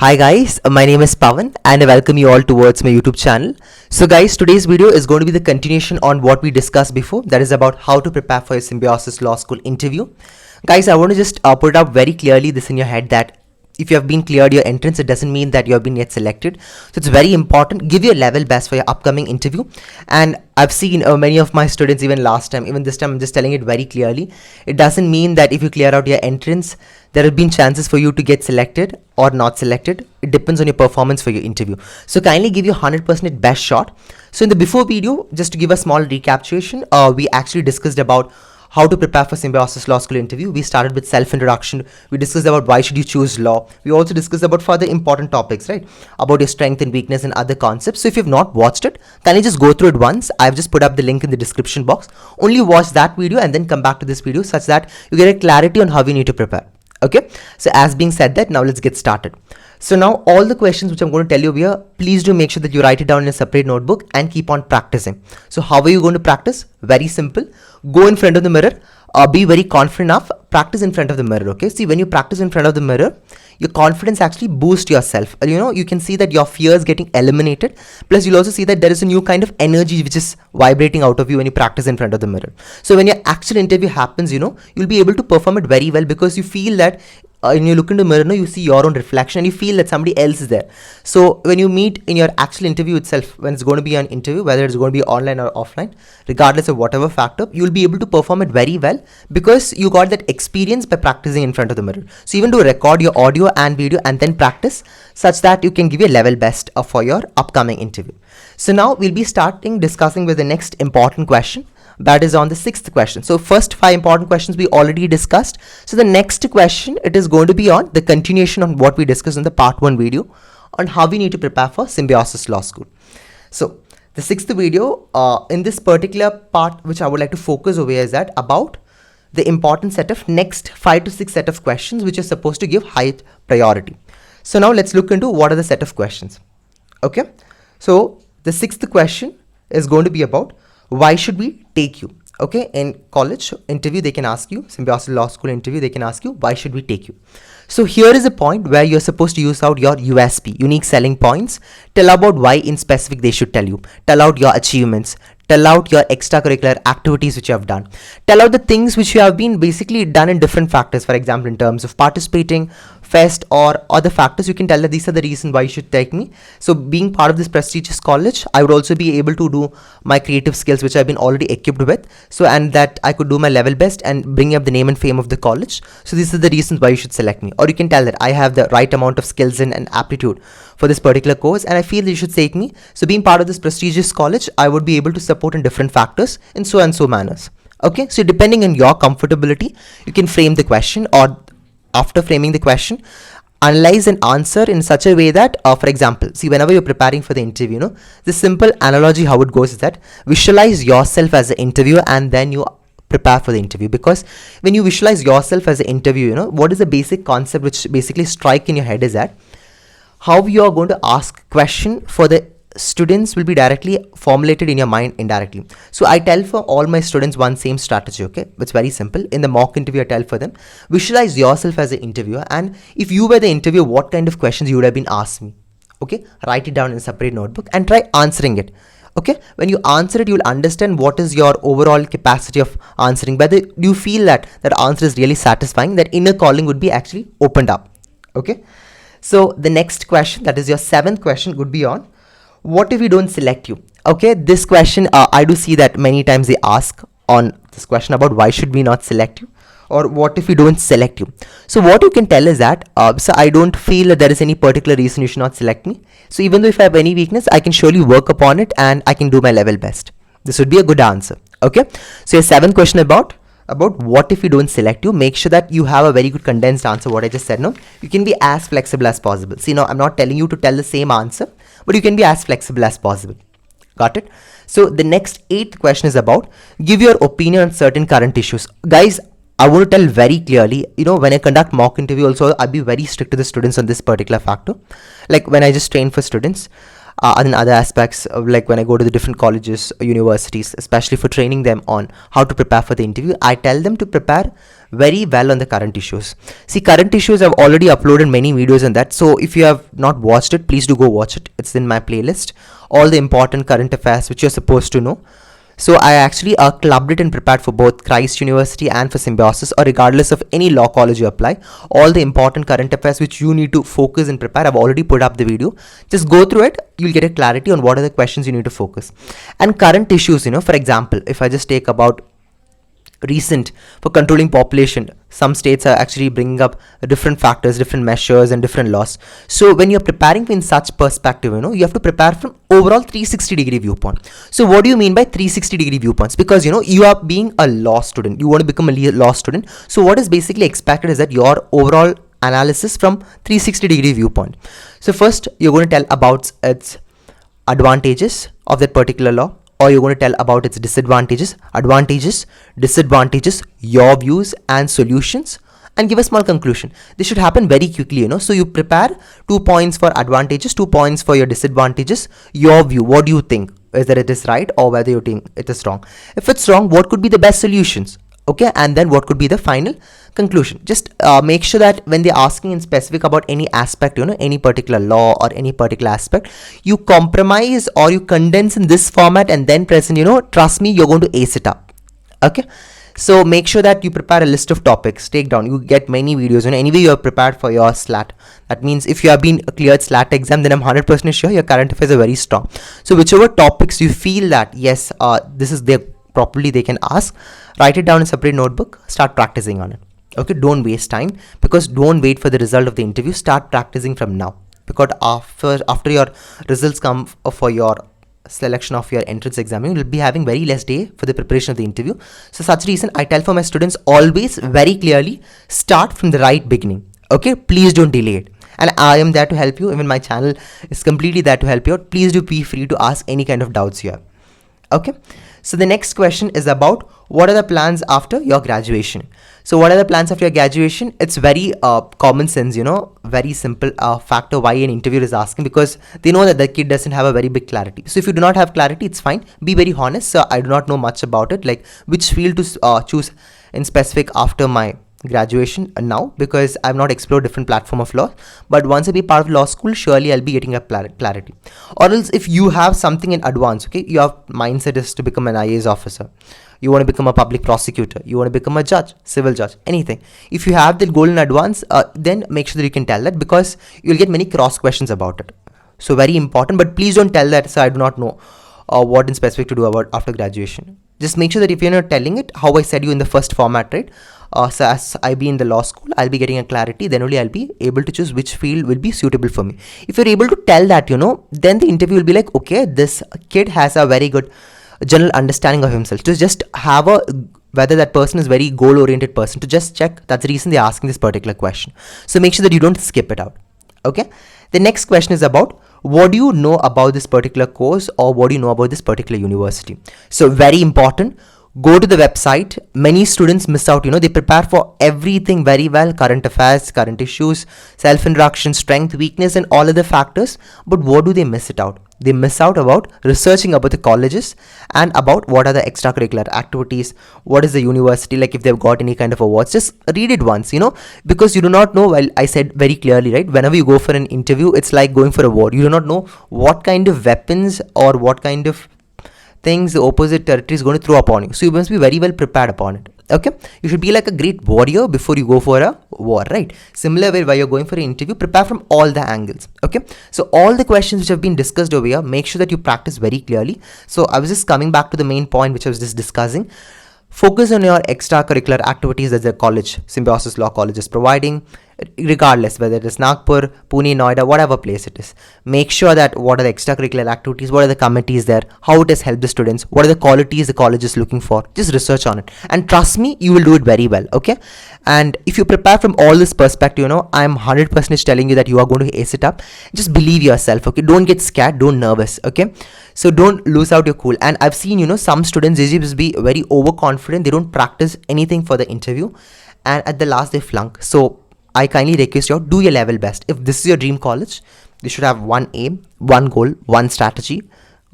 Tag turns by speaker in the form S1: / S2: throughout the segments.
S1: Hi guys, my name is Pawan and I welcome you all towards my YouTube channel. So guys, today's video is going to be the continuation on what we discussed before, that is about how to prepare for your Symbiosis Law School interview. Guys, I want to just put up very clearly this in your head that if you have been cleared your entrance, it doesn't mean that you have been yet selected. So it's very important. Give your level best for your upcoming interview. And I've seen many of my students even last time, even this time I'm just telling it very clearly. It doesn't mean that if you clear out your entrance, there have been chances for you to get selected or not selected. It depends on your performance for your interview. So kindly give your 100% best shot. So in the before video, just to give a small recapitulation, we actually discussed about how to prepare for Symbiosis Law School interview. We started with self-introduction. We discussed about why should you choose law. We also discussed about further important topics, right? About your strength and weakness and other concepts. So if you've not watched it, can you just go through it once? I've just put up the link in the description box. Only watch that video and then come back to this video such that you get a clarity on how you need to prepare. Okay, so as being said that, now let's get started. So now all the questions which I'm going to tell you here, please do make sure that you write it down in a separate notebook and keep on practicing. So how are you going to practice? Very simple. Go in front of the mirror. Be very confident enough. Practice in front of the mirror. Okay. See, when you practice in front of the mirror, your confidence actually boosts yourself. You can see that your fear is getting eliminated. Plus, you'll also see that there is a new kind of energy which is vibrating out of you when you practice in front of the mirror. So when your actual interview happens, you'll be able to perform it very well because you feel that when you look into the mirror, you see your own reflection and you feel that somebody else is there. So when you meet in your actual interview itself, when it's going to be an interview, whether it's going to be online or offline, regardless of whatever factor, you'll be able to perform it very well because you got that experience by practicing in front of the mirror. So even to record your audio and video and then practice such that you can give your level best for your upcoming interview. So now we'll be discussing with the next important question. That is on the 6th question. So first 5 important questions we already discussed. So the next question, it is going to be on the continuation on what we discussed in the part 1 video on how we need to prepare for Symbiosis Law School. So the 6th video, in this particular part which I would like to focus over is that about the important set of next 5 to 6 set of questions which are supposed to give high priority. So now let's look into what are the set of questions. Okay. So the 6th question is going to be about why should we take you? Okay, in college interview, they can ask you, Symbiosis Law School interview, they can ask you, why should we take you? So here is a point where you're supposed to use out your USP, unique selling points. Tell about why in specific they should tell you. Tell out your achievements. Tell out your extracurricular activities which you have done. Tell out the things which you have been basically done in different factors. For example, in terms of participating, fest or other factors, you can tell that these are the reasons why you should take me. So being part of this prestigious college, I would also be able to do my creative skills which I've been already equipped with. So and that I could do my level best and bring up the name and fame of the college. So these are the reasons why you should select me. Or you can tell that I have the right amount of skills and aptitude for this particular course and I feel that you should take me. So being part of this prestigious college, I would be able to support in different factors in so and so manners. Okay, so depending on your comfortability, you can frame the question, or after framing the question, analyze and answer in such a way that, for example, see, whenever you're preparing for the interview, the simple analogy how it goes is that visualize yourself as an interviewer and then you prepare for the interview. Because when you visualize yourself as an interview, what is the basic concept which basically strike in your head is that how you are going to ask question for the students will be directly formulated in your mind indirectly. So I tell for all my students one same strategy. Okay, it's very simple. In the mock interview, I tell for them, visualize yourself as an interviewer, and if you were the interviewer, what kind of questions you would have been asked me. Okay, write it down in a separate notebook and try answering it. Okay, when you answer it, you'll understand what is your overall capacity of answering, whether you feel that that answer is really satisfying, that inner calling would be actually opened up. Okay, so the next question, that is your 7th question, would be on what if we don't select you? Okay, this question, I do see that many times they ask on this question about why should we not select you, or what if we don't select you. So what you can tell is that, so I don't feel that there is any particular reason you should not select me. So even though if I have any weakness, I can surely work upon it and I can do my level best. This would be a good answer. Okay, so your 7th question about what if we don't select you, make sure that you have a very good condensed answer. What I just said, you can be as flexible as possible. See, now I'm not telling you to tell the same answer, but you can be as flexible as possible. Got it? So the next 8th question is about give your opinion on certain current issues. Guys, I want to tell very clearly, when I conduct mock interview also, I'll be very strict to the students on this particular factor. Like when I just train for students, and other aspects, like when I go to the different colleges, universities, especially for training them on how to prepare for the interview, I tell them to prepare very well on the current issues. See, current issues, I've already uploaded many videos on that, so if you have not watched it, please do go watch it. It's in my playlist, all the important current affairs which you're supposed to know. So I actually clubbed it and prepared for both Christ University and for Symbiosis, or regardless of any law college you apply, all the important current affairs which you need to focus and prepare. I've already put up the video. Just go through it. You'll get a clarity on what are the questions you need to focus. And current issues, for example, if I just take about recent for controlling population, some states are actually bringing up different factors, different measures and different laws. So when you're preparing in such perspective, you have to prepare from overall 360-degree viewpoint. So what do you mean by 360-degree viewpoints? Because you are being a law student, you want to become a law student. So what is basically expected is that your overall analysis from 360-degree viewpoint. So first you're going to tell about its advantages of that particular law, or you're going to tell about its disadvantages, disadvantages, your views and solutions, and give a small conclusion. This should happen very quickly, So you prepare 2 points for advantages, 2 points for your disadvantages, your view, what do you think, whether it is right or whether you think it is wrong. If it's wrong, what could be the best solutions? Okay, and then what could be the final conclusion. Just make sure that when they're asking in specific about any aspect, any particular law or any particular aspect, you compromise or you condense in this format and then present, trust me, you're going to ace it up. Okay, so make sure that you prepare a list of topics, take down, you get many videos, anyway you are prepared for your SLAT. That means if you have been cleared SLAT exam, then I'm 100% sure your current affairs are very strong. So whichever topics you feel that yes, this is there properly they can ask, write it down in a separate notebook, start practicing on it. Okay, don't waste time, because don't wait for the result of the interview, start practicing from now, because after your results come for your selection of your entrance exam, you will be having very less day for the preparation of the interview. So such reason I tell for my students, always very clearly start from the right beginning. Okay, please don't delay it, and I am there to help you. Even my channel is completely there to help you out. Please do be free to ask any kind of doubts here. Okay, so the next question is about what are the plans after your graduation. So what are the plans after your graduation? It's very common sense, very simple factor why an interviewer is asking, because they know that the kid doesn't have a very big clarity. So if you do not have clarity, it's fine, be very honest. So I do not know much about it, like which field to choose in specific after my graduation now, because I've not explored different platform of law. But once I be part of law school, surely I'll be getting a clarity. Or else if you have something in advance, okay, your mindset is to become an IAS officer, you want to become a public prosecutor, you want to become a judge, civil judge, anything. If you have the goal in advance, then make sure that you can tell that, because you'll get many cross questions about it. So very important, but please don't tell that, so I do not know what in specific to do about after graduation. Just make sure that if you're not telling it, how I said you in the first format, right? So as I be in the law school, I'll be getting a clarity, then only I'll be able to choose which field will be suitable for me. If you're able to tell that, then the interview will be like, okay, this kid has a very good general understanding of himself. To just have whether that person is very goal oriented person, to just check. That's the reason they're asking this particular question. So make sure that you don't skip it out. Okay, the next question is about what do you know about this particular course, or what do you know about this particular university. So very important, go to the website. Many students miss out, they prepare for everything very well, current affairs, current issues, self-introduction, strength, weakness and all other factors. But what do they miss it out? They miss out about researching about the colleges and about what are the extracurricular activities, what is the university, like if they've got any kind of awards. Just read it once, because you do not know. Well, I said very clearly, right, whenever you go for an interview, it's like going for a war. You do not know what kind of weapons or what kind of things the opposite territory is going to throw upon you. So you must be very well prepared upon it. Okay, you should be like a great warrior before you go for a war, right? Similar way, while you're going for an interview, prepare from all the angles. Okay, so all the questions which have been discussed over here, make sure that you practice very clearly. So I was just coming back to the main point which I was just discussing. Focus on your extracurricular activities that the college, Symbiosis Law College, is providing, regardless whether it is Nagpur, Pune, Noida, whatever place it is. Make sure that what are the extracurricular activities, what are the committees there, how it has helped the students, what are the qualities the college is looking for. Just research on it, and trust me, you will do it very well. Okay, and if you prepare from all this perspective, I'm 100% telling you that you are going to ace it up. Just believe yourself. Okay, don't get scared, don't nervous. Okay, so don't lose out your cool. And I've seen, some students, they just be very overconfident, they don't practice anything for the interview, and at the last they flunk. So I kindly request you, do your level best. If this is your dream college, you should have one aim, one goal, one strategy.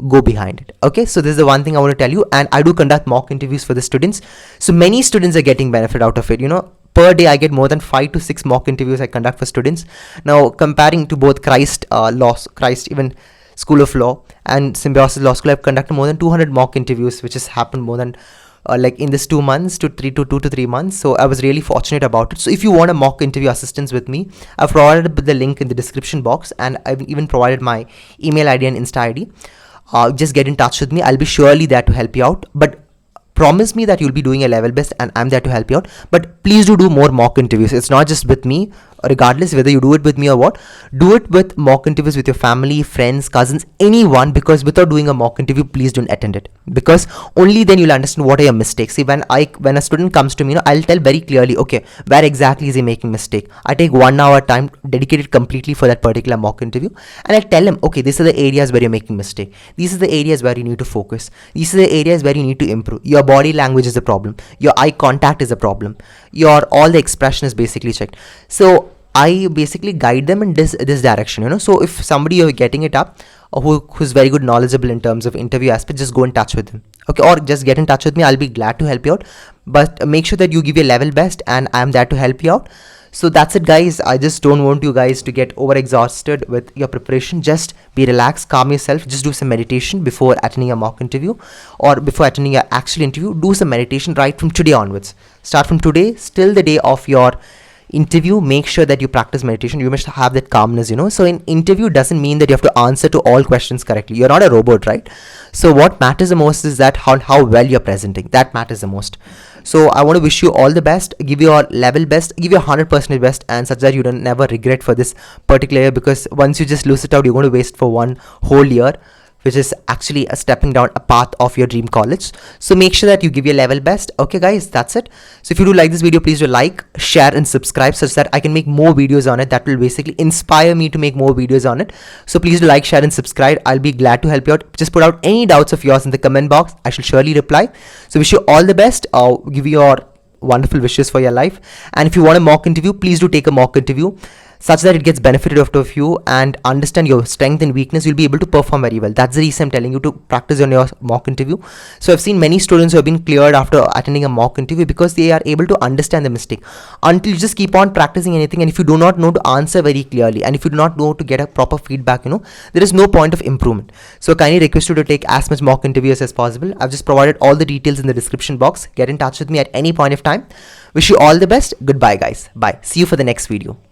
S1: Go behind it. Okay, so this is the one thing I want to tell you. And I do conduct mock interviews for the students, so many students are getting benefit out of it. Per day I get more than 5 to 6 mock interviews I conduct for students. Now, comparing to both Christ even School of Law and Symbiosis Law School, I've conducted more than 200 mock interviews, which has happened more than like in this 2 months to 2 to 3 months. So I was really fortunate about it. So if you want a mock interview assistance with me, I've provided the link in the description box, and I've even provided my email ID and Insta ID. Just get in touch with me. I'll be surely there to help you out. But promise me that you'll be doing your level best, and I'm there to help you out. But please do more mock interviews. It's not just with me, regardless whether you do it with me or what. Do it with mock interviews with your family, friends, cousins, anyone, because without doing a mock interview, please don't attend it, because only then you'll understand what are your mistakes. See, when a student comes to me, I'll tell very clearly, okay, where exactly is he making mistake. I take 1 hour time dedicated completely for that particular mock interview, and I tell him, okay, these are the areas where you're making mistake. These are the areas where you need to focus. These are the areas where you need to improve. Your body language is a problem. Your eye contact is a problem. All the expression is basically checked. So I basically guide them in this direction. So if somebody you're getting it up, who's very good knowledgeable in terms of interview aspect, just go in touch with him. Okay, or just get in touch with me. I'll be glad to help you out. But make sure that you give your level best, and I'm there to help you out. So that's it, guys. I just don't want you guys to get overexhausted with your preparation. Just be relaxed, calm yourself. Just do some meditation before attending a mock interview, or before attending your actual interview. Do some meditation right from today onwards. Start from today till the day of your interview. Make sure that you practice meditation. You must have that calmness. So in interview doesn't mean that you have to answer to all questions correctly. You're not a robot, right? So what matters the most is that how well you're presenting. That matters the most. So I want to wish you all the best. Give your level best, give your 100% best, and such that you don't never regret for this particular year, because once you just lose it out, you're going to waste for one whole year, which is actually a stepping down a path of your dream college. So make sure that you give your level best. Okay, guys, that's it. So if you do like this video, please do like, share, and subscribe, such that I can make more videos on it. That will basically inspire me to make more videos on it. So please do like, share, and subscribe. I'll be glad to help you out. Just put out any doubts of yours in the comment box. I shall surely reply. So wish you all the best. Give your wonderful wishes for your life. And if you want a mock interview, please do take a mock interview, such that it gets benefited out of you, and understand your strength and weakness. You'll be able to perform very well. That's the reason I'm telling you to practice on your mock interview. So I've seen many students who have been cleared after attending a mock interview, because they are able to understand the mistake. Until you just keep on practicing anything, and if you do not know to answer very clearly, and if you do not know to get a proper feedback, there is no point of improvement. So kindly request you to take as much mock interviews as possible. I've just provided all the details in the description box. Get in touch with me at any point of time. Wish you all the best. Goodbye, guys. Bye. See you for the next video.